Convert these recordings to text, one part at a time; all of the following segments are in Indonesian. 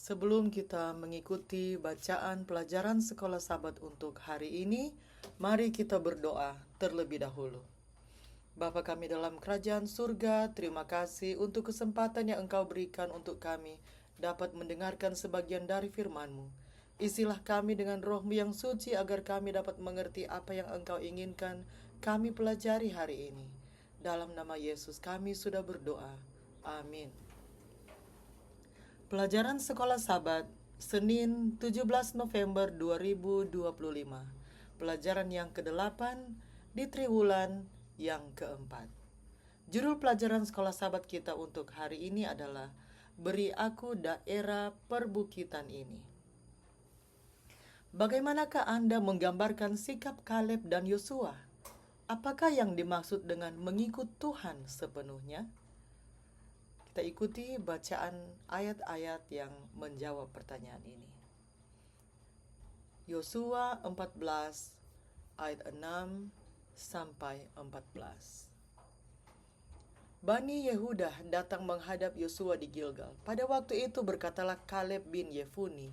Sebelum kita mengikuti bacaan pelajaran sekolah Sabat untuk hari ini, mari kita berdoa terlebih dahulu. Bapa kami dalam kerajaan surga, terima kasih untuk kesempatan yang Engkau berikan untuk kami dapat mendengarkan sebagian dari firman-Mu. Isilah kami dengan Roh-Mu yang suci agar kami dapat mengerti apa yang Engkau inginkan kami pelajari hari ini. Dalam nama Yesus kami sudah berdoa. Amin. Pelajaran Sekolah Sabat, Senin 17 November 2025. Pelajaran yang ke-8 di triwulan yang keempat. Judul pelajaran Sekolah Sabat kita untuk hari ini adalah Beri Aku Daerah Perbukitan Ini. Bagaimanakah Anda menggambarkan sikap Kaleb dan Yosua? Apakah yang dimaksud dengan mengikut Tuhan sepenuhnya? Kita ikuti bacaan ayat-ayat yang menjawab pertanyaan ini. Yosua 14 ayat 6 sampai 14. Bani Yehuda datang menghadap Yosua di Gilgal. Pada waktu itu berkatalah Kaleb bin Yefune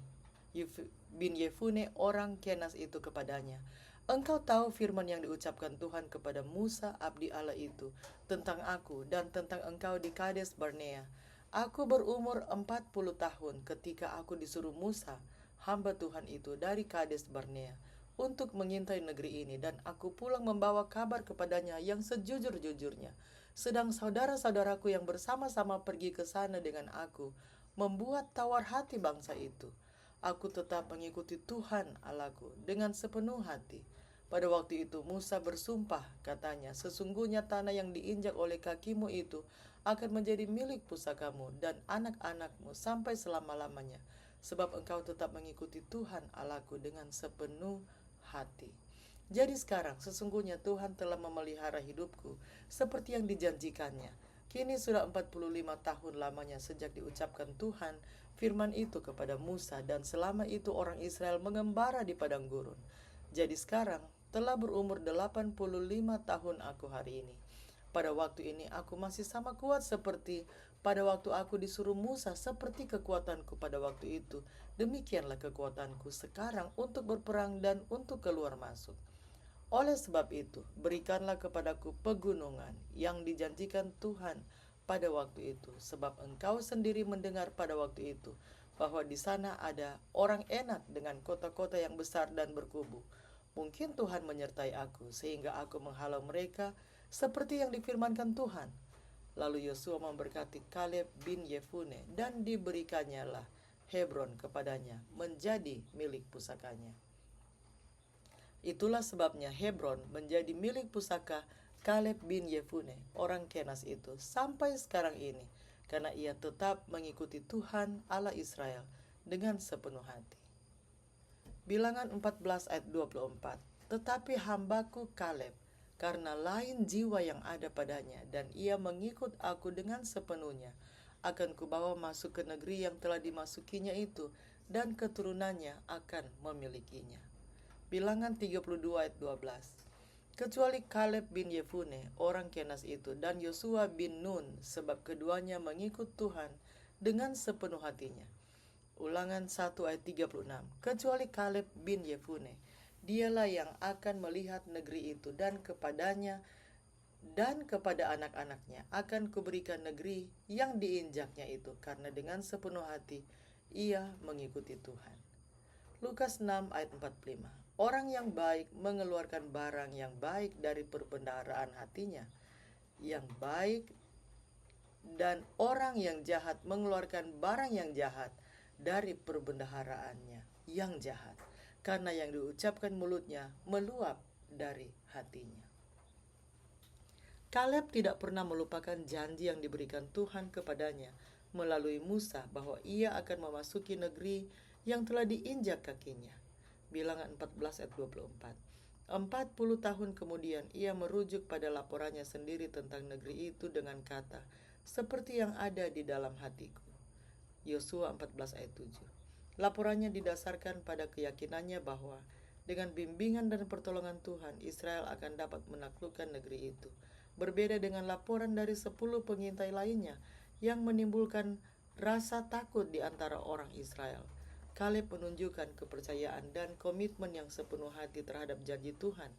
orang Kenas itu kepadanya, "Engkau tahu firman yang diucapkan Tuhan kepada Musa abdi Allah itu tentang aku dan tentang engkau di Kades Barnea. Aku berumur 40 tahun ketika aku disuruh Musa, hamba Tuhan itu dari Kades Barnea, untuk mengintai negeri ini, dan aku pulang membawa kabar kepadanya yang sejujur-jujurnya. Sedang saudara-saudaraku yang bersama-sama pergi ke sana dengan aku membuat tawar hati bangsa itu. Aku tetap mengikuti Tuhan Allahku dengan sepenuh hati. Pada waktu itu Musa bersumpah, katanya, sesungguhnya tanah yang diinjak oleh kakimu itu akan menjadi milik pusakamu dan anak-anakmu sampai selama-lamanya, sebab engkau tetap mengikuti Tuhan Allahku dengan sepenuh hati. Jadi sekarang sesungguhnya Tuhan telah memelihara hidupku seperti yang dijanjikannya. Kini sudah 45 tahun lamanya sejak diucapkan Tuhan firman itu kepada Musa, dan selama itu orang Israel mengembara di padang gurun. Jadi sekarang telah berumur 85 tahun aku hari ini. Pada waktu ini aku masih sama kuat seperti pada waktu aku disuruh Musa, seperti kekuatanku pada waktu itu. Demikianlah kekuatanku sekarang untuk berperang dan untuk keluar masuk. Oleh sebab itu, berikanlah kepadaku pegunungan yang dijanjikan Tuhan pada waktu itu, sebab engkau sendiri mendengar pada waktu itu bahwa di sana ada orang Enak dengan kota-kota yang besar dan berkubu. Mungkin Tuhan menyertai aku sehingga aku menghalau mereka seperti yang difirmankan Tuhan." Lalu Yosua memberkati Kaleb bin Yefune, dan diberikannya lah Hebron kepadanya menjadi milik pusakanya. Itulah sebabnya Hebron menjadi milik pusaka Kaleb bin Yefune orang Kenas itu sampai sekarang ini, karena ia tetap mengikuti Tuhan Allah Israel dengan sepenuh hati. Bilangan 14 ayat 24. Tetapi hambaku Kaleb, karena lain jiwa yang ada padanya, dan ia mengikut aku dengan sepenuhnya, akan kubawa masuk ke negeri yang telah dimasukinya itu, dan keturunannya akan memilikinya. Bilangan 32 ayat 12. Kecuali Kaleb bin Yefune orang Kenas itu dan Yosua bin Nun, sebab keduanya mengikut Tuhan dengan sepenuh hatinya. Ulangan 1 ayat 36. Kecuali Kaleb bin Yefune, dialah yang akan melihat negeri itu, dan kepadanya dan kepada anak-anaknya akan kuberikan negeri yang diinjaknya itu, karena dengan sepenuh hati ia mengikuti Tuhan. Lukas 6 ayat 45. Orang yang baik mengeluarkan barang yang baik dari perbendaharaan hatinya yang baik, dan orang yang jahat mengeluarkan barang yang jahat dari perbendaharaannya yang jahat, karena yang diucapkan mulutnya meluap dari hatinya. Kaleb tidak pernah melupakan janji yang diberikan Tuhan kepadanya melalui Musa bahwa ia akan memasuki negeri yang telah diinjak kakinya. Bilangan 14 ayat 24. 40 tahun kemudian ia merujuk pada laporannya sendiri tentang negeri itu dengan kata, seperti yang ada di dalam hatiku. Yosua 14 ayat 7. Laporannya didasarkan pada keyakinannya bahwa dengan bimbingan dan pertolongan Tuhan, Israel akan dapat menaklukkan negeri itu. Berbeda dengan laporan dari 10 pengintai lainnya yang menimbulkan rasa takut di antara orang Israel. Kaleb menunjukkan kepercayaan dan komitmen yang sepenuh hati terhadap janji Tuhan.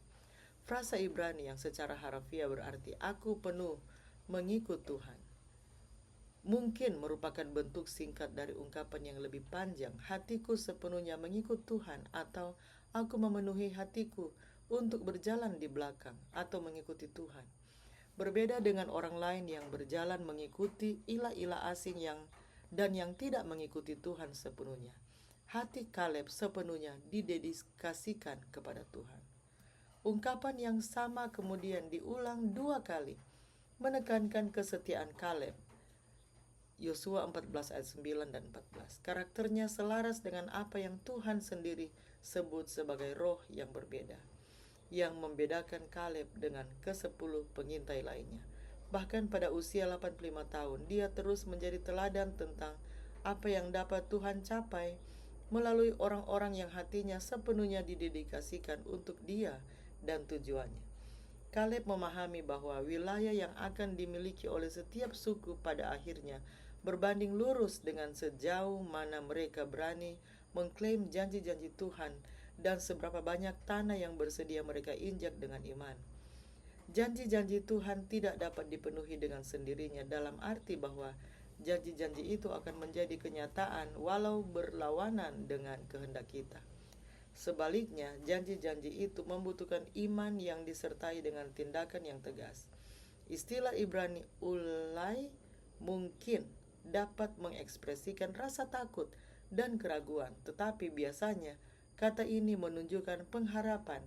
Frasa Ibrani yang secara harafiah berarti aku penuh mengikut Tuhan mungkin merupakan bentuk singkat dari ungkapan yang lebih panjang, hatiku sepenuhnya mengikut Tuhan, atau aku memenuhi hatiku untuk berjalan di belakang atau mengikuti Tuhan. Berbeda dengan orang lain yang berjalan mengikuti ilah-ilah asing dan yang tidak mengikuti Tuhan sepenuhnya. Hati Kaleb sepenuhnya didedikasikan kepada Tuhan. Ungkapan yang sama kemudian diulang 2 kali, menekankan kesetiaan Kaleb. Yosua 14 ayat 9 dan 14. Karakternya selaras dengan apa yang Tuhan sendiri sebut sebagai roh yang berbeda, yang membedakan Kaleb dengan ke-10 pengintai lainnya. Bahkan pada usia 85 tahun, dia terus menjadi teladan tentang apa yang dapat Tuhan capai melalui orang-orang yang hatinya sepenuhnya didedikasikan untuk dia dan tujuannya. Kaleb memahami bahwa wilayah yang akan dimiliki oleh setiap suku pada akhirnya berbanding lurus dengan sejauh mana mereka berani mengklaim janji-janji Tuhan dan seberapa banyak tanah yang bersedia mereka injak dengan iman. Janji-janji Tuhan tidak dapat dipenuhi dengan sendirinya, dalam arti bahwa janji-janji itu akan menjadi kenyataan walau berlawanan dengan kehendak kita. Sebaliknya, janji-janji itu membutuhkan iman yang disertai dengan tindakan yang tegas. Istilah Ibrani ulai mungkin dapat mengekspresikan rasa takut dan keraguan, tetapi biasanya kata ini menunjukkan pengharapan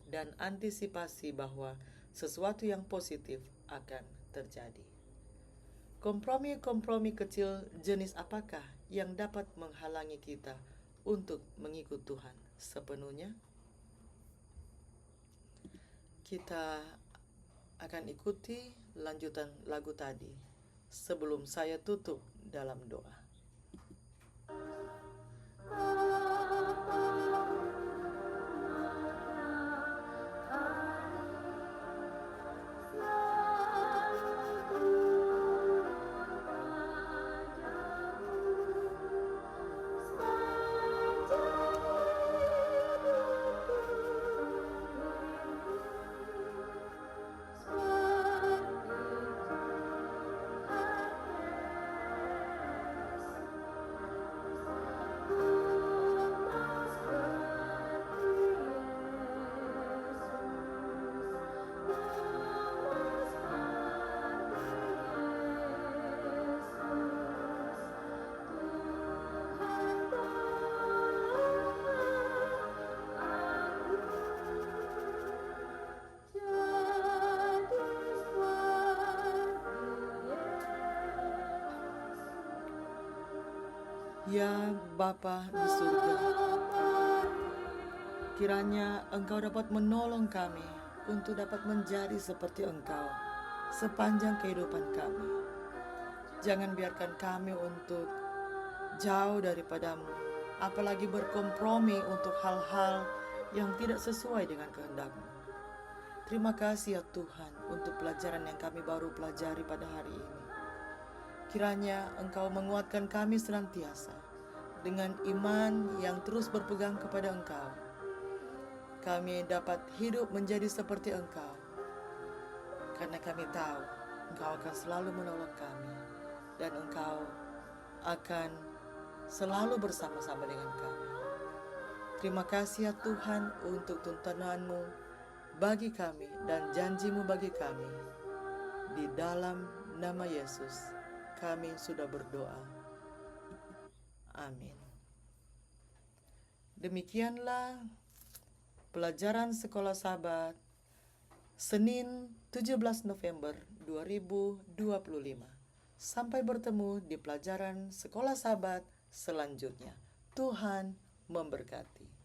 dan antisipasi bahwa sesuatu yang positif akan terjadi. Kompromi-kompromi kecil jenis apakah yang dapat menghalangi kita untuk mengikut Tuhan sepenuhnya? Kita akan ikuti lanjutan lagu tadi sebelum saya tutup dalam doa. Ya Bapa di surga, kiranya Engkau dapat menolong kami untuk dapat menjadi seperti Engkau sepanjang kehidupan kami. Jangan biarkan kami untuk jauh daripadamu, apalagi berkompromi untuk hal-hal yang tidak sesuai dengan kehendak-Mu. Terima kasih ya Tuhan untuk pelajaran yang kami baru pelajari pada hari ini. Kiranya Engkau menguatkan kami senantiasa dengan iman yang terus berpegang kepada Engkau. Kami dapat hidup menjadi seperti Engkau, karena kami tahu Engkau akan selalu menolong kami, dan Engkau akan selalu bersama-sama dengan kami. Terima kasih ya Tuhan untuk tuntunan-Mu bagi kami dan janji-Mu bagi kami. Di dalam nama Yesus kami sudah berdoa. Amin. Demikianlah pelajaran Sekolah Sabat Senin 17 November 2025. Sampai bertemu di pelajaran Sekolah Sabat selanjutnya. Tuhan memberkati.